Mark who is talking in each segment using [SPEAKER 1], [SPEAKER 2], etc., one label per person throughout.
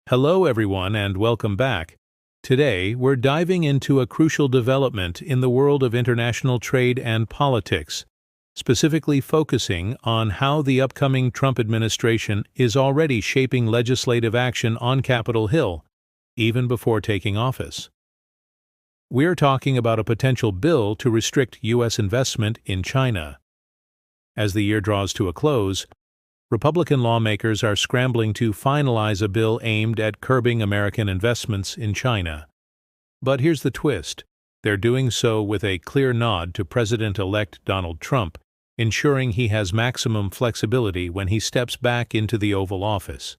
[SPEAKER 1] Hello everyone and welcome back. Today, we're diving into a crucial development in the world of international trade and politics, specifically focusing on how the upcoming Trump administration is already shaping legislative action on Capitol Hill, even before taking office. We're talking about a potential bill to restrict U.S. investment in China. As the year draws to a close, Republican lawmakers are scrambling to finalize a bill aimed at curbing American investments in China. But here's the twist. They're doing so with a clear nod to President-elect Donald Trump, ensuring he has maximum flexibility when he steps back into the Oval Office.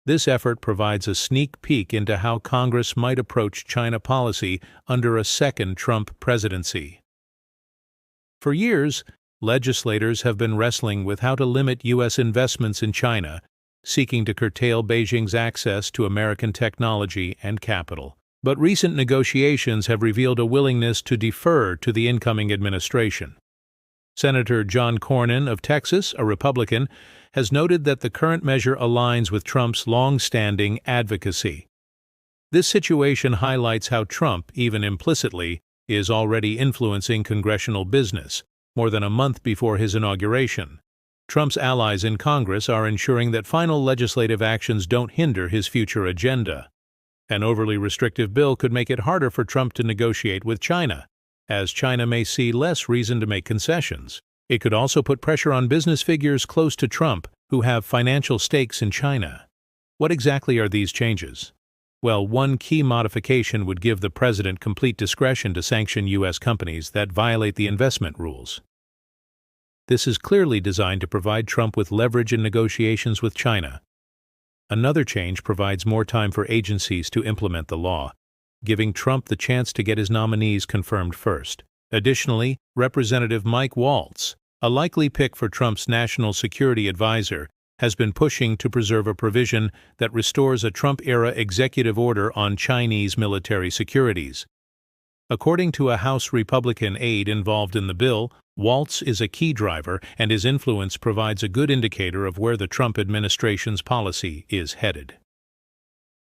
[SPEAKER 1] This effort provides a sneak peek into how Congress might approach China policy under a second Trump presidency. For years, legislators have been wrestling with how to limit U.S. investments in China, seeking to curtail Beijing's access to American technology and capital. But recent negotiations have revealed a willingness to defer to the incoming administration. Senator John Cornyn of Texas, a Republican, has noted that the current measure aligns with Trump's long-standing advocacy. This situation highlights how Trump, even implicitly, is already influencing congressional business. More than a month before his inauguration, Trump's allies in Congress are ensuring that final legislative actions don't hinder his future agenda. An overly restrictive bill could make it harder for Trump to negotiate with China, as China may see less reason to make concessions. It could also put pressure on business figures close to Trump who have financial stakes in China. What exactly are these changes? Well, one key modification would give the president complete discretion to sanction U.S. companies that violate the investment rules. This is clearly designed to provide Trump with leverage in negotiations with China. Another change provides more time for agencies to implement the law, giving Trump the chance to get his nominees confirmed first. Additionally, Representative Mike Waltz, a likely pick for Trump's national security advisor, has been pushing to preserve a provision that restores a Trump-era executive order on Chinese military securities. According to a House Republican aide involved in the bill, Waltz is a key driver, and his influence provides a good indicator of where the Trump administration's policy is headed.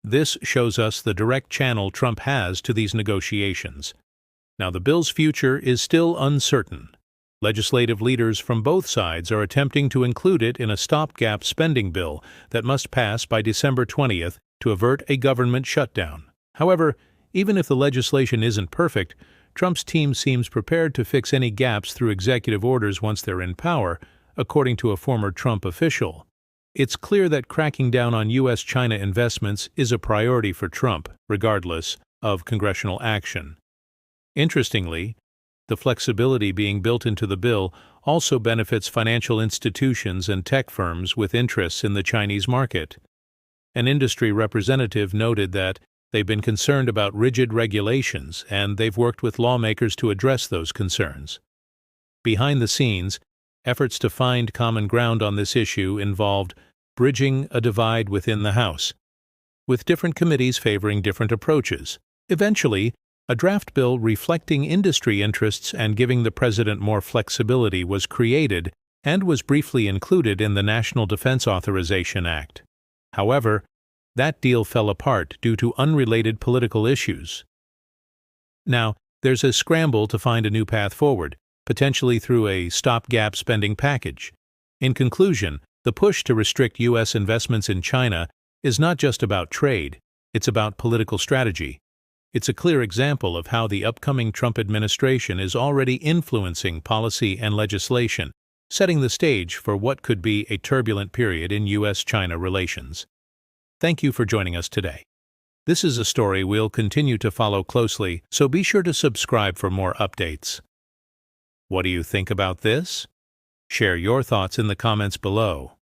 [SPEAKER 1] This shows us the direct channel Trump has to these negotiations. Now, the bill's future is still uncertain. Legislative leaders from both sides are attempting to include it in a stopgap spending bill that must pass by December 20th to avert a government shutdown. However, even if the legislation isn't perfect, Trump's team seems prepared to fix any gaps through executive orders once they're in power, according to a former Trump official. It's clear that cracking down on U.S.-China investments is a priority for Trump, regardless of congressional action. Interestingly, the flexibility being built into the bill also benefits financial institutions and tech firms with interests in the Chinese market. An industry representative noted that they've been concerned about rigid regulations, and they've worked with lawmakers to address those concerns. Behind the scenes, efforts to find common ground on this issue involved bridging a divide within the House, with different committees favoring different approaches. Eventually, a draft bill reflecting industry interests and giving the president more flexibility was created and was briefly included in the National Defense Authorization Act. However, that deal fell apart due to unrelated political issues. Now, there's a scramble to find a new path forward, potentially through a stopgap spending package. In conclusion, the push to restrict U.S. investments in China is not just about trade, it's about political strategy. It's a clear example of how the upcoming Trump administration is already influencing policy and legislation, setting the stage for what could be a turbulent period in U.S.-China relations. Thank you for joining us today. This is a story we'll continue to follow closely, so be sure to subscribe for more updates. What do you think about this? Share your thoughts in the comments below.